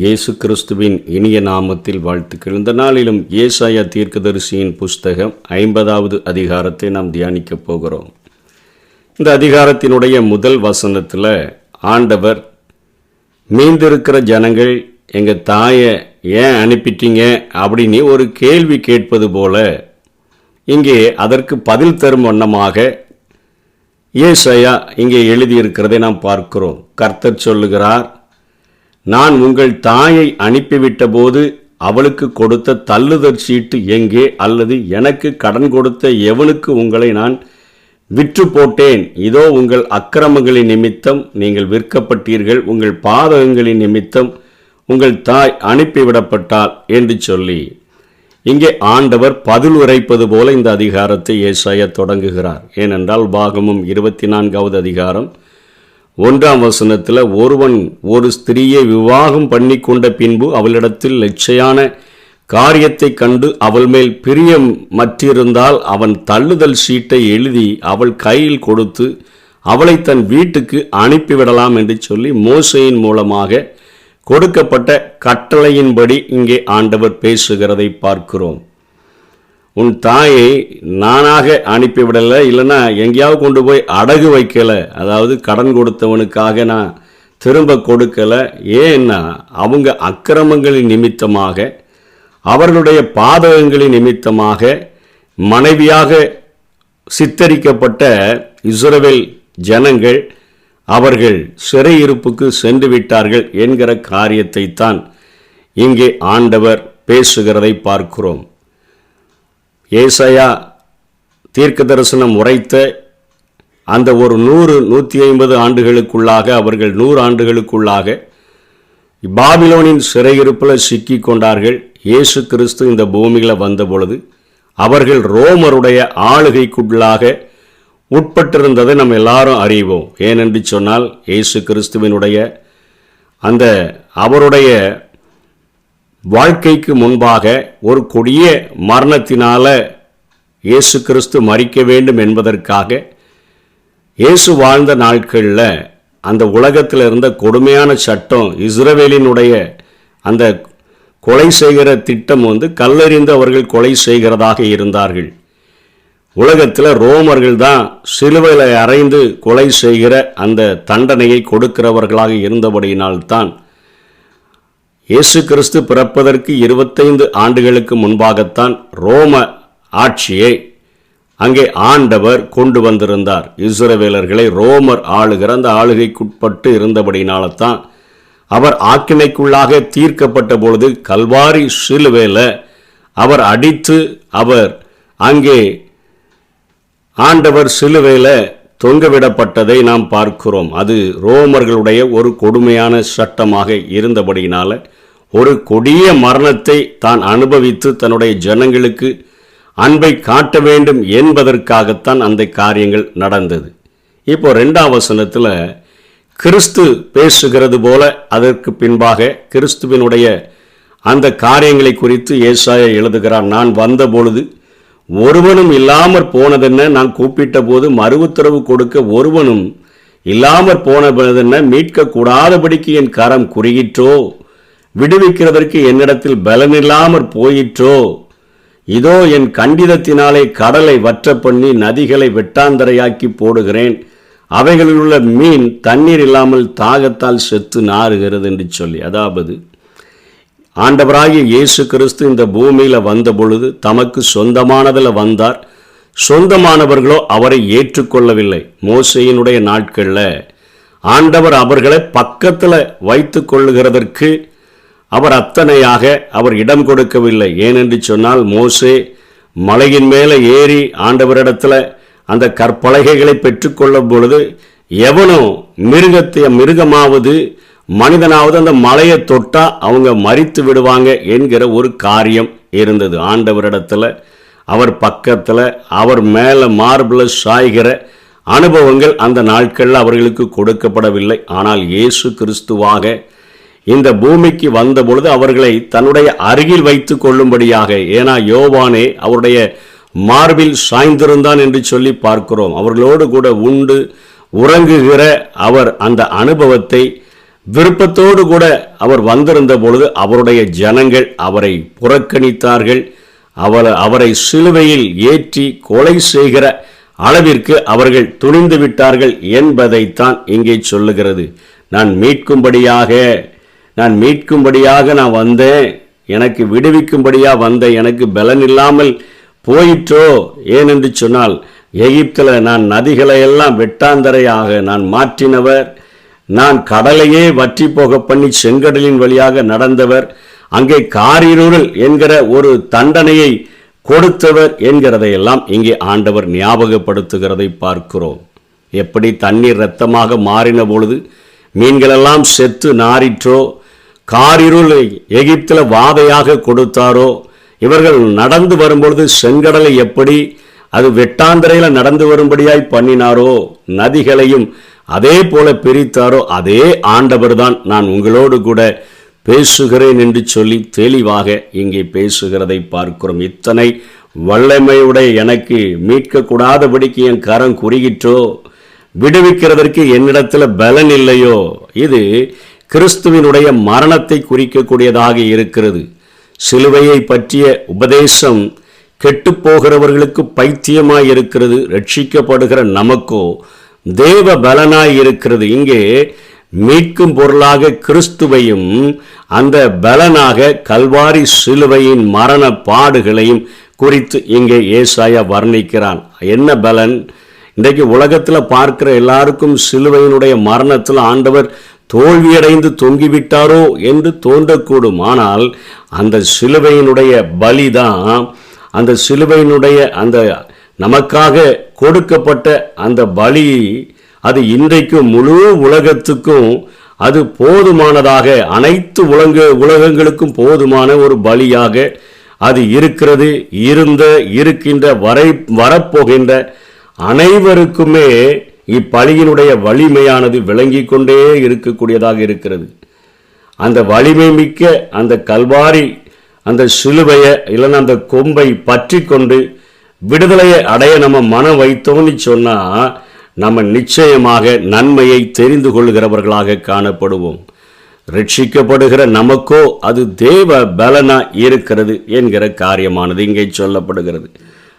இயேசு கிறிஸ்துவின் இனிய நாமத்தில் வாழ்த்துக்கள். இந்த நாளிலும் ஏசாயா தீர்க்கதரிசியின் புஸ்தகம் 50வது அதிகாரத்தை நாம் தியானிக்கப் போகிறோம். இந்த அதிகாரத்தினுடைய முதல் வசனத்தில் ஆண்டவர், மீந்திருக்கிற ஜனங்கள் எங்கள் தாயை ஏன் அனுப்பிட்டீங்க அப்படின்னு ஒரு கேள்வி கேட்பது போல இங்கே அதற்கு பதில் தரும் வண்ணமாக ஏசாயா இங்கே எழுதியிருக்கிறதை நாம் பார்க்கிறோம். கர்த்தர் சொல்லுகிறார், நான் உங்கள் தாயை அனுப்பிவிட்ட போது அவளுக்கு கொடுத்த தள்ளுதற் சீட்டு எங்கே? அல்லது எனக்கு கடன் கொடுத்த எவனுக்கு உங்களை நான் விற்று போட்டேன்? இதோ உங்கள் அக்கிரமங்களின் நிமித்தம் நீங்கள் விற்கப்பட்டீர்கள், உங்கள் பாதகங்களின் நிமித்தம் உங்கள் தாய் அனுப்பிவிடப்பட்டாள் என்று சொல்லி இங்கே ஆண்டவர் பதில் உரைப்பது போல இந்த அதிகாரத்தை ஏசாயா தொடங்குகிறார். ஏனென்றால் பாகமும் 24வது அதிகாரம் 1ஆம் வசனத்தில், ஒருவன் ஒரு ஸ்திரீயை விவாகம் பண்ணி கொண்ட பின்பு அவளிடத்தில் லட்சையான காரியத்தை கண்டு அவள் மேல் பிரியம் மற்றிருந்தால் அவன் தள்ளுதல் சீட்டை எழுதி அவள் கையில் கொடுத்து அவளை தன் வீட்டுக்கு அனுப்பிவிடலாம் என்று சொல்லி மோசேயின் மூலமாக கொடுக்கப்பட்ட கட்டளையின்படி இங்கே ஆண்டவர் பேசுகிறதை பார்க்கிறோம். உன் தாயை நானாக அனுப்பிவிடலை, இல்லைன்னா எங்கேயாவது கொண்டு போய் அடகு வைக்கலை, அதாவது கடன் கொடுத்தவனுக்காக நான் திரும்ப கொடுக்கலை. ஏன்னா அவங்க அக்கிரமங்களின் நிமித்தமாக, அவர்களுடைய பாதகங்களின் நிமித்தமாக மனைவியாக சித்தரிக்கப்பட்ட இஸ்ரவேல் ஜனங்கள் அவர்கள் சிறையிருப்புக்கு சென்று விட்டார்கள் என்கிற காரியத்தை தான் இங்கே ஆண்டவர் பேசுகிறதை பார்க்கிறோம். ஏசாயா தீர்க்க தரிசனம் உரைத்த அந்த ஒரு 150 ஆண்டுகளுக்குள்ளாக, அவர்கள் 100 ஆண்டுகளுக்குள்ளாக பாபிலோனின் சிறையிருப்பில் சிக்கி கொண்டார்கள். இயேசு கிறிஸ்து இந்த பூமியில் வந்த பொழுது அவர்கள் ரோமருடைய ஆளுகைக்குள்ளாக உட்பட்டிருந்ததை நம்ம எல்லாரும் அறிவோம். ஏனென்று சொன்னால் இயேசு கிறிஸ்துவினுடைய அந்த அவருடைய வாழ்க்கைக்கு முன்பாக ஒரு கொடிய மரணத்தினால இயேசு கிறிஸ்து மரிக்க வேண்டும் என்பதற்காக இயேசு வாழ்ந்த நாட்களில் அந்த உலகத்தில் இருந்த கொடுமையான சட்டம், இஸ்ரவேலினுடைய அந்த கொலை செய்கிற திட்டம் கல்லெறிந்து அவர்கள் கொலை செய்கிறதாக இருந்தார்கள். உலகத்தில் ரோமர்கள் தான் சிலுவையில் அறைந்து கொலை செய்கிற அந்த தண்டனையை கொடுக்கிறவர்களாக இருந்தபடியினால்தான் இயேசு கிறிஸ்து பிறப்பதற்கு 25 ஆண்டுகளுக்கு முன்பாகத்தான் ரோம ஆட்சியை அங்கே ஆண்டவர் கொண்டு வந்திருந்தார். இஸ்ரவேலர்களை ரோமர் ஆளுகிற அந்த ஆளுகைக்குட்பட்டு இருந்தபடினால்தான் அவர் ஆக்கினைக்குள்ளாக தீர்க்கப்பட்ட பொழுது கல்வாரி சிலுவையில் அவர் அடித்து அவர் அங்கே ஆண்டவர் சிலுவையில் தொங்கவிடப்பட்டதை நாம் பார்க்கிறோம். அது ரோமர்களுடைய ஒரு கொடுமையான சட்டமாக இருந்தபடியினால ஒரு கொடிய மரணத்தை தான் அனுபவித்து தன்னுடைய ஜனங்களுக்கு அன்பை காட்ட வேண்டும் என்பதற்காகத்தான் அந்த காரியங்கள் நடந்தது. இப்போ 2ஆம் வசனத்தில் கிறிஸ்து பேசுகிறது போல அதற்கு பின்பாக கிறிஸ்துவினுடைய அந்த காரியங்களை குறித்து ஏசாயா எழுதுகிறார். நான் வந்த பொழுது ஒருவனும் இல்லாமற் போனதென்ன, நான் கூப்பிட்ட போது மறு உத்தரவு கொடுக்க ஒருவனும் இல்லாமற் போனதென்ன, மீட்கக்கூடாதபடிக்கு என் கரம் குறுகிற்றோ, விடுவிக்கிறதற்கு என்னிடத்தில் பலனில்லாமற் போயிற்றோ, இதோ என் கண்டிதத்தினாலே கடலை வற்ற பண்ணி நதிகளை வெட்டாந்தரையாக்கி போடுகிறேன், அவைகளிலுள்ள மீன் தண்ணீர் இல்லாமல் தாகத்தால் செத்து நாறுகிறது என்று சொல்லி, அதாவது ஆண்டவராகிய இயேசு கிறிஸ்து இந்த பூமியில் வந்த பொழுது தமக்கு சொந்தமானதில் வந்தார். சொந்தமானவர்களோ அவரை ஏற்றுக்கொள்ளவில்லை. மோசேயினுடைய நாட்களில் ஆண்டவர் அவர்களை பக்கத்தில் வைத்து கொள்ளுகிறதற்கு அவர் அத்தனையாக அவர் இடம் கொடுக்கவில்லை. ஏனென்று சொன்னால் மோசே மலையின் மேலே ஏறி ஆண்டவரிடத்தில் அந்த கற்பலகைகளை பெற்றுக்கொள்ளும் பொழுது எவனோ மிருகமாவது மனிதனாவது அந்த மலையை தொட்டா அவங்க மரித்து விடுவாங்க என்கிற ஒரு காரியம் இருந்தது. ஆண்டவரிடத்தில் அவர் பக்கத்தில் அவர் மேலே மார்பில் சாய்கிற அனுபவங்கள் அந்த நாட்களில் அவர்களுக்கு கொடுக்கப்படவில்லை. ஆனால் இயேசு கிறிஸ்துவாக இந்த பூமிக்கு வந்த பொழுது அவர்களை தன்னுடைய அருகில் வைத்து கொள்ளும்படியாக, ஏன்னா யோவானே அவருடைய மார்பில் சாய்ந்திருந்தான் என்று சொல்லி பார்க்கிறோம். அவர்களோடு கூட உண்டு உறங்குகிற அவர் அந்த அனுபவத்தை விருப்பத்தோடு கூட அவர் வந்திருந்த பொழுது அவருடைய ஜனங்கள் அவரை புறக்கணித்தார்கள். அவரை சிலுவையில் ஏற்றி கொலை செய்கிற அளவிற்கு அவர்கள் துணிந்து விட்டார்கள் என்பதைத்தான் இங்கே சொல்லுகிறது. நான் மீட்கும்படியாக நான் வந்தேன், எனக்கு விடுவிக்கும்படியாக வந்தேன், எனக்கு பலன் இல்லாமல் போயிற்றோ. ஏனென்று சொன்னால் எகிப்தில் நான் நதிகளை எல்லாம் வெட்டாந்தரையாக நான் மாற்றினவர், நான் கடலையே வற்றி போக பண்ணி செங்கடலின் வழியாக நடந்தவர், அங்கே காரிருள் என்கிற ஒரு தண்டனையை கொடுத்தவர் என்கிறதையெல்லாம் இங்கே ஆண்டவர் ஞாபகப்படுத்துகிறதை பார்க்கிறோம். எப்படி தண்ணீர் இரத்தமாக மாறின பொழுது மீன்களெல்லாம் செத்து நாரிற்றோ, காரிருள் எகிப்தில் வாதையாக கொடுத்தாரோ, இவர்கள் நடந்து வரும்பொழுது செங்கடலை எப்படி அது வெட்டாந்தரையில் நடந்து வரும்படியாய் பண்ணினாரோ, நதிகளையும் அதே போல பிரித்தாரோ, அதே ஆண்டவர் தான் நான் உங்களோடு கூட பேசுகிறேன் என்று சொல்லி தெளிவாக இங்கே பேசுகிறதை பார்க்கிறோம். இத்தனை வல்லமையுடைய எனக்கு மீட்கக்கூடாதபடிக்கு என் கரம் குறுகிற்றோ, விடுவிக்கிறதற்கு என்னிடத்தில் பலன் இல்லையோ. இது கிறிஸ்துவினுடைய மரணத்தை குறிக்கக்கூடியதாக இருக்கிறது. சிலுவையை பற்றிய உபதேசம் கெட்டுப்போகிறவர்களுக்கு பைத்தியமாய் இருக்கிறது, ரட்சிக்கப்படுகிற நமக்கோ தேவ பலனாய் இருக்கிறது. இங்கே மீட்கும் பொருளாக கிறிஸ்துவையும் அந்த பலனாக கல்வாரி சிலுவையின் மரண பாடுகளையும் குறித்து இங்கே ஏசாயா வர்ணிக்கிறான். என்ன பலன்? இன்றைக்கு உலகத்தில் பார்க்கிற எல்லாருக்கும் சிலுவையினுடைய மரணத்தில் ஆண்டவர் தோல்வியடைந்து தொங்கிவிட்டாரோ என்று தோன்றக்கூடும். ஆனால் அந்த சிலுவையினுடைய பலிதான், அந்த சிலுவையினுடைய அந்த நமக்காக கொடுக்கப்பட்ட அந்த பலி, அது இன்றைக்கும் முழு உலகத்துக்கும் அது போதுமானதாக, அனைத்து உலகங்களுக்கும் போதுமான ஒரு பலியாக அது இருக்கிறது. இருக்கின்ற வரப்போகின்ற அனைவருக்குமே இப்பலியினுடைய வலிமையானது விளங்கி கொண்டே இருக்கக்கூடியதாக இருக்கிறது. அந்த வலிமை மிக்க அந்த கல்வாரி அந்த சிலுவையை இல்லைன்னா அந்த கொம்பை பற்றி கொண்டு விடுதலையை அடைய நம்ம மனம் வைத்தோன்னு சொன்னால் நம்ம நிச்சயமாக நன்மையை தெரிந்து கொள்கிறவர்களாக காணப்படுவோம். ரட்சிக்கப்படுகிற நமக்கோ அது தேவ பலனா இருக்கிறது என்கிற காரியமானது இங்கே சொல்லப்படுகிறது.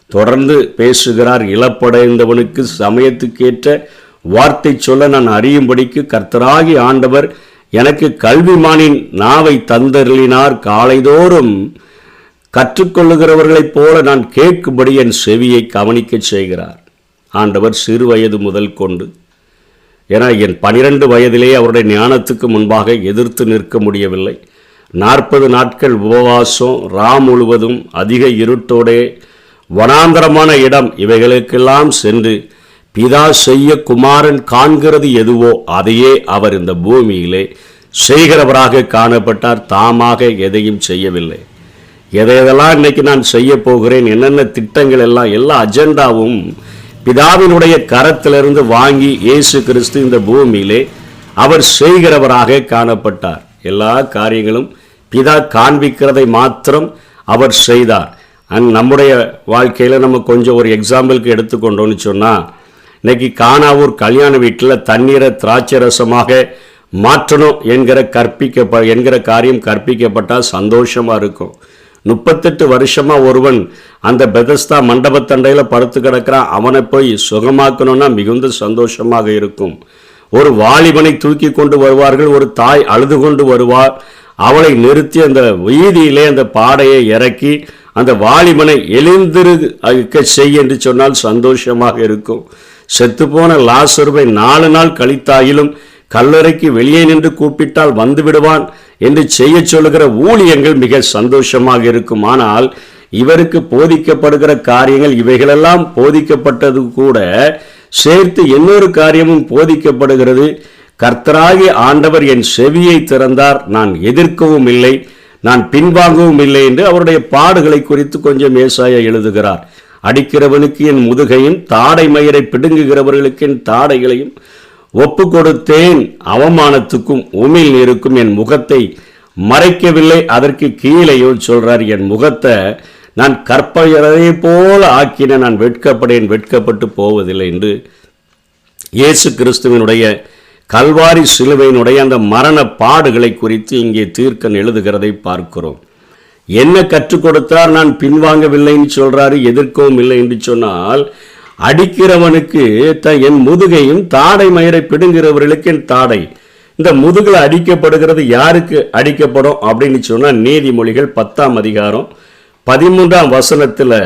தொடர்ந்து பேசுகிறார். இழப்படைந்தவனுக்கு சமயத்துக்கேற்ற வார்த்தை சொல்ல நான் அறியும்படிக்கு கர்த்தராகி ஆண்டவர் எனக்கு கல்விமானின் நாவை தந்தருளினார். காலைதோறும் கற்றுக்கொள்ளுகிறவர்களைப் போல நான் கேட்கும்படி என் செவியை கவனிக்க செய்கிறார். ஆண்டவர் சிறு வயது முதல் கொண்டு, ஏன்னா என் 12 வயதிலே அவருடைய ஞானத்துக்கு முன்பாக எதிர்த்து நிற்க முடியவில்லை. 40 நாட்கள் உபவாசம், முழுவதும் அதிக இருட்டோடே வனாந்தரமான இடம் இவைகளுக்கெல்லாம் சென்று பிதா செய்ய குமாரன் காண்கிறது எதுவோ அதையே அவர் இந்த பூமியிலே செய்கிறவராக காணப்பட்டார். தாமாக எதையும் செய்யவில்லை. எதையெல்லாம் இன்னைக்கு நான் செய்ய போகிறேன், என்னென்ன திட்டங்கள் எல்லாம், எல்லா அஜெண்டாவும் பிதாவினுடைய கரத்திலிருந்து வாங்கி இயேசு கிறிஸ்து இந்த பூமியிலே அவர் செய்கிறவராக காணப்பட்டார். எல்லா காரியங்களும் பிதா காண்பிக்கிறதை மாத்திரம் அவர் செய்தார். நம்முடைய வாழ்க்கையில் நம்ம கொஞ்சம் ஒரு எக்ஸாம்பிளுக்கு எடுத்துக்கொண்டோன்னு சொன்னால், இன்னைக்கு கானாவூர் கல்யாண வீட்டில் தண்ணீரை திராட்சை ரசமாக மாற்றணும் என்கிற காரியம் கற்பிக்கப்பட்டால் சந்தோஷமாக இருக்கும். 38 வருஷமாக ஒருவன் அந்த பெதஸ்தா மண்டபத்தண்டையில் படுத்து கிடக்கிறான், அவனை போய் சுகமாக்கணும்னா மிகுந்த சந்தோஷமாக இருக்கும். ஒரு வாலிபனை தூக்கி கொண்டு வருவார்கள், ஒரு தாய் அழுது கொண்டு வருவார். அவளை நிறுத்தி அந்த வீதியிலே அந்த பாடையை இறக்கி அந்த வாலிபனை எழுந்திருக்க செய் என்று சொன்னால் சந்தோஷமாக இருக்கும். செத்துப்போன லாசருவை 4 நாள் கழித்தாயிலும் கல்லறைக்கு வெளியே நின்று கூப்பிட்டால் வந்து விடுவான் என்று செய்ய சொல்லுகிற ஊழியங்கள் மிக சந்தோஷமாக இருக்கும். ஆனால் இவருக்கு போதிக்கப்படுகிற காரியங்கள் இவைகளெல்லாம் போதிக்கப்பட்டது கூட சேர்த்து இன்னொரு காரியமும் போதிக்கப்படுகிறது. கர்த்தராகிய ஆண்டவர் என் செவியை திறந்தார், நான் எதிர்க்கவும் இல்லை, நான் பின்வாங்கவும் இல்லை என்று அவருடைய பாடுகளை குறித்து கொஞ்சம் ஏசாயா எழுதுகிறார். அடிக்கிறவனுக்கு என் முதுகையும் தாடை மயிரை பிடுங்குகிறவர்களுக்கு என் தாடைகளையும் ஒப்பு கொடுத்தேன். அவமானத்துக்கும் உமிழ் நீருக்கும் என் முகத்தை மறைக்கவில்லை. அதற்கு கீழேயோ சொல்றார், என் முகத்தை நான் கற்பனை போல ஆக்கின, நான் வெட்கப்பட்டு போவதில்லை என்று இயேசு கிறிஸ்துவினுடைய கல்வாரி சிலுவையினுடைய அந்த மரண பாடுகளை குறித்து இங்கே தீர்க்கன் எழுதுகிறதை பார்க்கிறோம். என்ன கற்றுக் கொடுத்தார்? நான் பின்வாங்கவில்லைன்னு சொல்றாரு, எதிர்க்கவும் இல்லை என்று சொன்னால், அடிக்கிறவனுக்கு என் முதுகையும் தாடை மயிரை பிடுங்கிறவர்களுக்கு என் தாடை. இந்த முதுகில் அடிக்கப்படுகிறது யாருக்கு அடிக்கப்படும் அப்படின்னு சொன்னால், நீதிமொழிகள் 10ஆம் அதிகாரம் 13ஆம் வசனத்தில்,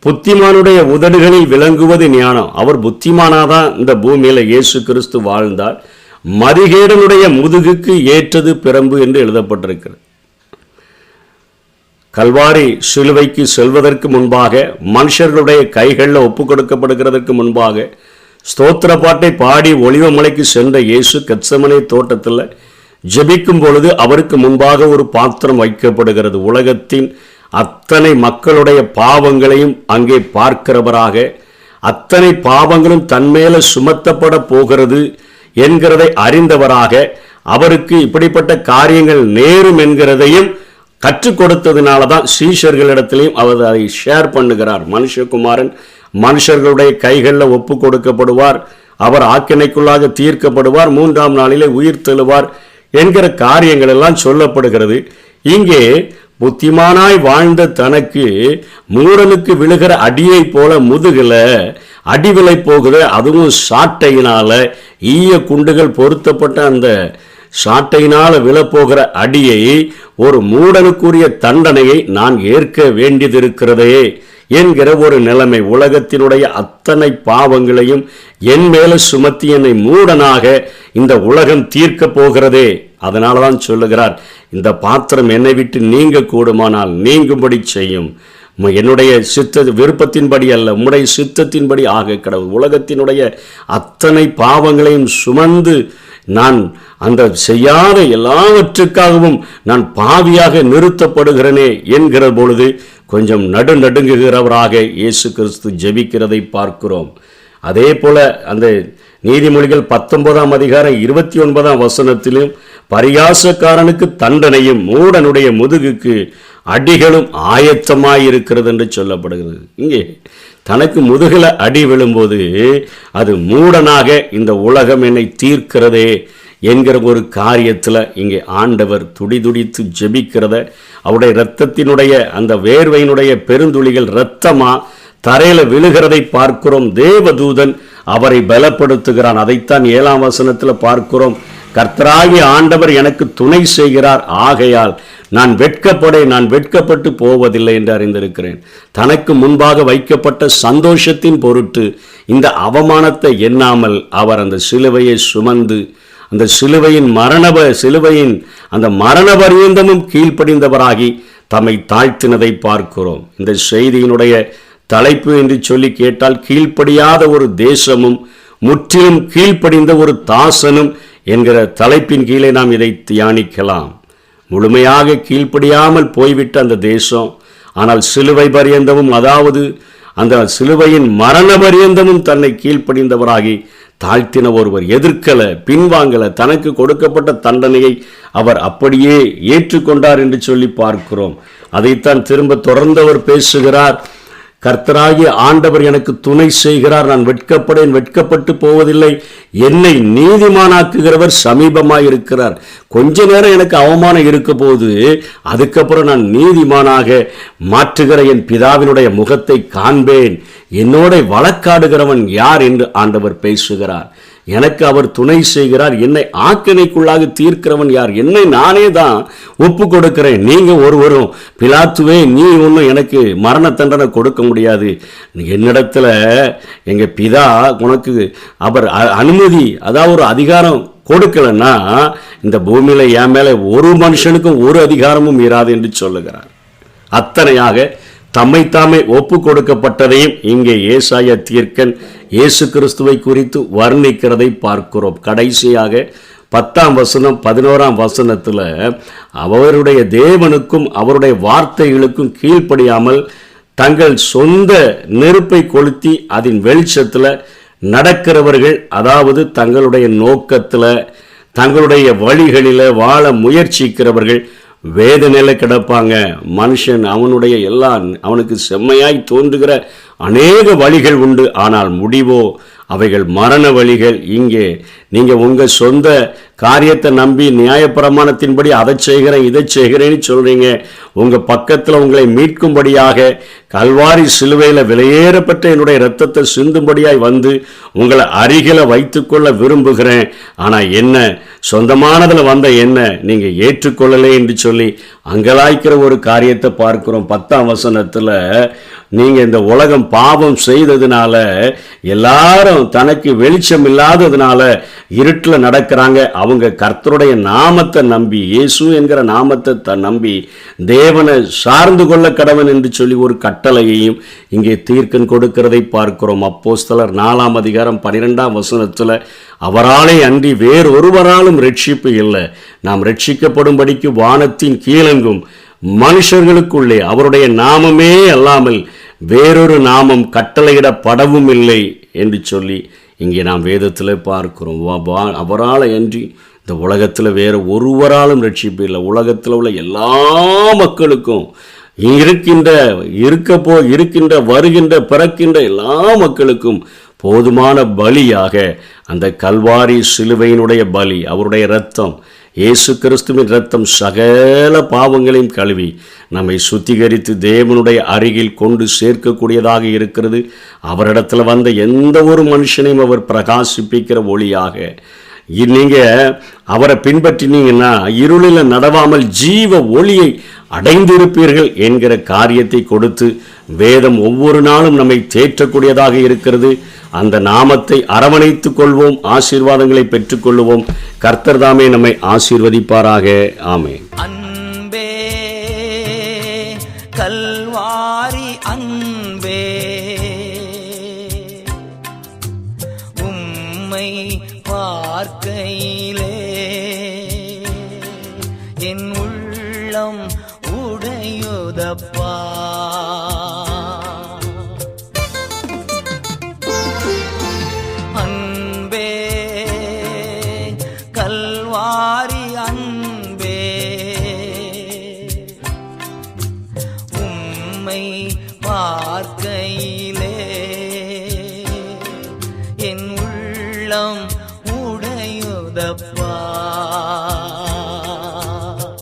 புத்திமானுடைய உதடுகளில் விளங்குவது ஞானம். அவர் புத்திமானாதான் இந்த பூமியில இயேசு கிறிஸ்து வாழ்ந்தார். மதிகேடனுடைய முதுகுக்கு ஏற்றது பிரம்பு என்று எழுதப்பட்டிருக்கிறது. கல்வாரி சிலுவைக்கு செல்வதற்கு முன்பாக, மனுஷர்களுடைய கைகளில் ஒப்பு கொடுக்கப்படுகிறதற்கு முன்பாக, ஸ்தோத்திர பாட்டை பாடி ஒலிவமலைக்கு சென்ற இயேசு கெத்செமனே தோட்டத்தில் ஜெபிக்கும் பொழுது அவருக்கு முன்பாக ஒரு பாத்திரம் வைக்கப்படுகிறது. உலகத்தின் அத்தனை மக்களுடைய பாவங்களையும் அங்கே பார்க்கிறவராக, அத்தனை பாவங்களும் தன்மேல சுமத்தப்பட போகிறது என்கிறதை அறிந்தவராக, அவருக்கு இப்படிப்பட்ட காரியங்கள் நேரும் என்கிறதையும் கற்றுக் கொடுத்ததுனால தான் சீஷர்களிடத்திலையும் அவர் அதை ஷேர் பண்ணுகிறார். மனுஷகுமாரன் மனுஷர்களுடைய கைகளில் ஒப்பு கொடுக்கப்படுவார், அவர் ஆக்கினைக்குள்ளாக தீர்க்கப்படுவார், 3ஆம் நாளிலே உயிர் தெழுவார் என்கிற காரியங்கள் எல்லாம் சொல்லப்படுகிறது. இங்கே புத்திமானாய் வாழ்ந்த தனக்கு மூடனுக்கு விழுகிற அடியை போல முதுகில அடிவிலை போகுது, அதுவும் சாட்டையினால, ஈய குண்டுகள் பொருத்தப்பட்ட அந்த சாட்டையினால் விழப்போகிற அடியை, ஒரு மூடனுக்குரிய தண்டனையை நான் ஏற்க வேண்டியதிருக்கிறதே என்கிற ஒரு நிலைமை. உலகத்தினுடைய அத்தனை பாவங்களையும் என் மேல சுமத்தி என்னை மூடனாக இந்த உலகம் தீர்க்க போகிறதே. அதனால தான் சொல்லுகிறார், இந்த பாத்திரம் என்னை விட்டு நீங்க கூடுமானால் நீங்கும்படி செய்யும், என்னுடைய விருப்பத்தின்படி அல்ல, உம்முடைய சித்தத்தின்படி ஆக கடவுள். உலகத்தினுடைய அத்தனை பாவங்களையும் சுமந்து நான் அந்த செய்யாத எல்லாவற்றுக்காகவும் நான் பாவியாக நிறுத்தப்படுகிறேனே என்கிற பொழுது கொஞ்சம் நடுநடுங்குகிறவராக இயேசு கிறிஸ்து ஜெபிக்கிறதை பார்க்கிறோம். அதே போல அந்த நீதிமொழிகள் 19ஆம் அதிகாரம் 29ஆம் வசனத்திலும், பரியாசக்காரனுக்கு தண்டனையும் மூடனுடைய முதுகுக்கு அடிகளும் ஆயத்தமாயிருக்கிறது என்று சொல்லப்படுகிறது. இங்கே தனக்கு முதுகில அடி விழும்போது அது மூடனாக இந்த உலகம் என்னை தீர்க்கிறதே என்கிற ஒரு காரியத்தில் இங்கே ஆண்டவர் துடிதுடித்து ஜெபிக்கிறத, அவருடைய இரத்தத்தினுடைய அந்த வேர்வையினுடைய பெருந்துளிகள் இரத்தமா தரையில விழுகிறதை பார்க்கிறோம். தேவதூதன் அவரை பலப்படுத்துகிறான். அதைத்தான் 7ஆம் வசனத்தில் பார்க்கிறோம். கர்த்தராகிய ஆண்டவர் எனக்கு துணை செய்கிறார், ஆகையால் நான் வெட்கப்பட்டு போவதில்லை என்று அறிந்திருக்கிறேன். தனக்கு முன்பாக வைக்கப்பட்ட சந்தோஷத்தின் பொருட்டு இந்த அவமானத்தை எண்ணாமல் அவர் அந்த சிலுவையை சுமந்து, அந்த சிலுவையின் அந்த மரண பரியந்தமும் கீழ்ப்படிந்தவராகி தம்மை தாழ்த்தினதை பார்க்கிறோம். இந்த செய்தியினுடைய தலைப்பு என்று சொல்லி கேட்டால், கீழ்ப்படியாத ஒரு தேசமும் முற்றிலும் கீழ்ப்படிந்த ஒரு தாசனும் என்கிற தலைப்பின் கீழே நாம் இதை தியானிக்கலாம். முழுமையாக கீழ்ப்படியாமல் போய்விட்ட அந்த தேசம், ஆனால் சிலுவை பரியந்தமும், அதாவது அந்த சிலுவையின் மரண பரியந்தமும் தன்னை கீழ்ப்படிந்தவராகி தாழ்த்தின ஒருவர், எதிர்க்கல, பின்வாங்கல, தனக்கு கொடுக்கப்பட்ட தண்டனையை அவர் அப்படியே ஏற்றுக்கொண்டார் என்று சொல்லி பார்க்கிறோம். அதைத்தான் திரும்ப தொடர்ந்தவர் பேசுகிறார். கர்த்தராகிய ஆண்டவர் எனக்கு துணை செய்கிறார், நான் வெட்கப்பட்டு போவதில்லை, என்னை நீதிமானாக்குகிறவர் சமீபமாயிருக்கிறார். கொஞ்ச நேரம் எனக்கு அவமானம் இருக்க போது, அதுக்கப்புறம் நான் நீதிமானாக மாற்றுகிற என் பிதாவினுடைய முகத்தை காண்பேன், என்னோட வழக்காடுகிறவன் யார் என்று ஆண்டவர் பேசுகிறார். எனக்கு அவர் துணை செய்கிறார், என்னை ஆக்கினைக்குள்ளாக தீர்க்கிறவன் யார்? என்னை நானே தான் ஒப்பு கொடுக்கிறேன். நீங்க ஒருவரும் பிலாத்துவே நீ ஒன்றும் எனக்கு மரண தண்டனை கொடுக்க முடியாது, என்னிடத்துல எங்க பிதா உனக்கு அவர் அனுமதி, அதாவது ஒரு அதிகாரம் கொடுக்கலன்னா இந்த பூமியில என் மேல ஒரு மனுஷனுக்கும் ஒரு அதிகாரமும் இராது என்று சொல்லுகிறார். அத்தனையாக தம்மைத்தாமே ஒப்பு கொடுக்கப்பட்டதையும் இங்கே ஏசாயா தீர்க்கன் இயேசு கிறிஸ்துவை குறித்து வர்ணிக்கிறதை பார்க்கிறோம். கடைசியாக 10ஆம் வசனம் 11ஆம் வசனத்தில், அவருடைய தேவனுக்கும் அவருடைய வார்த்தைகளுக்கும் கீழ்ப்படியாமல் தங்கள் சொந்த நெருப்பை கொளுத்தி அதன் வெளிச்சத்தில் நடக்கிறவர்கள், அதாவது தங்களுடைய நோக்கத்தில் தங்களுடைய வழிகளில் வாழ முயற்சிக்கிறவர்கள் வேதனையில் கிடப்பாங்க. மனுஷன் அவனுடைய அவனுக்கு செம்மையாய் தோன்றுகிற அநேக வழிகள் உண்டு, ஆனால் முடிவோ அவைகள் மரண வழிகள். இங்கே நீங்கள் உங்கள் சொந்த காரியத்தை நம்பி நியாயப்பிரமாணத்தின்படி அதை செய்கிறேன் இதை செய்கிறேன்னு சொல்கிறீங்க. உங்கள் பக்கத்தில் உங்களை மீட்கும்படியாக கல்வாரி சிலுவையில் விலையேறப்பட்ட என்னுடைய இரத்தத்தை சிந்தும்படியாய் வந்து உங்களை அருகில் வைத்துக்கொள்ள விரும்புகிறேன். ஆனால் என்ன சொந்தமானதில் வந்த என்ன நீங்கள் ஏற்றுக்கொள்ளலே என்று சொல்லி அங்கலாய்க்கிற ஒரு காரியத்தை பார்க்கிறோம். 10ஆம் வசனத்தில் நீங்கள் இந்த உலகம் பாவம் செய்ததுனால எல்லாரும் தனக்கு வெளிச்சம் இல்லாததுனால இருட்டில் நடக்கிறாங்க. அவங்க கர்த்தருடைய நாமத்தை நம்பி, இயேசு என்கிற நாமத்தை நம்பி தேவனை சார்ந்து கொள்ள கடவன் என்று சொல்லி ஒரு கட்டளையையும் இங்கே தீர்க்கன் கொடுக்கிறதை பார்க்கிறோம். அப்போஸ்தலர் 4ஆம் அதிகாரம் 12ஆம் வசனத்தில் அவராலே அன்றி வேறொருவராலும் ரட்சிப்பு இல்லை, நாம் ரட்சிக்கப்படும்படிக்கு வானத்தின் கீழெங்கும் மனுஷர்களுக்குள்ளே அவருடைய நாமமே அல்லாமல் வேறொரு நாமம் கட்டளையிடப்படவும் இல்லை என்று சொல்லி இங்கே நாம் வேதத்தில் பார்க்கிறோம். அவரால் அன்றி இந்த உலகத்தில் வேறு ஒருவராலும் ரட்சிப்பு இல்லை. உலகத்தில் உள்ள எல்லா மக்களுக்கும் இருக்கின்ற வருகின்ற பிறக்கின்ற எல்லா மக்களுக்கும் போதுமான பலியாக அந்த கல்வாரி சிலுவையினுடைய பலி, அவருடைய இரத்தம், இயேசு கிறிஸ்துவின் இரத்தம் சகல பாவங்களையும் கழுவி நம்மை சுத்திகரித்து தேவனுடைய அருகில் கொண்டு சேர்க்கக்கூடியதாக இருக்கிறது. அவரிடத்தில் வந்த எந்த ஒரு மனுஷனையும் அவர் பிரகாசிப்பிக்கிற ஒளியாக. நீங்கள் அவரை பின்பற்றினீங்கன்னா இருளில் நடவாமல் ஜீவ ஒளியை அடைந்திருப்பீர்கள் என்கிற காரியத்தை கொடுத்து வேதம் ஒவ்வொரு நாளும் நம்மை தேற்றக்கூடியதாக இருக்கிறது. அந்த நாமத்தை அரவணைத்துக் கொள்வோம், ஆசீர்வாதங்களை பெற்றுக்கொள்வோம். கர்த்தர் தாமே நம்மை ஆசீர்வதிப்பாராக. ஆமென். அன்பே கல்வாரி அன்பே, உம்மை பார்க்கையிலே என் உள்ளம் உடையுதப்பா.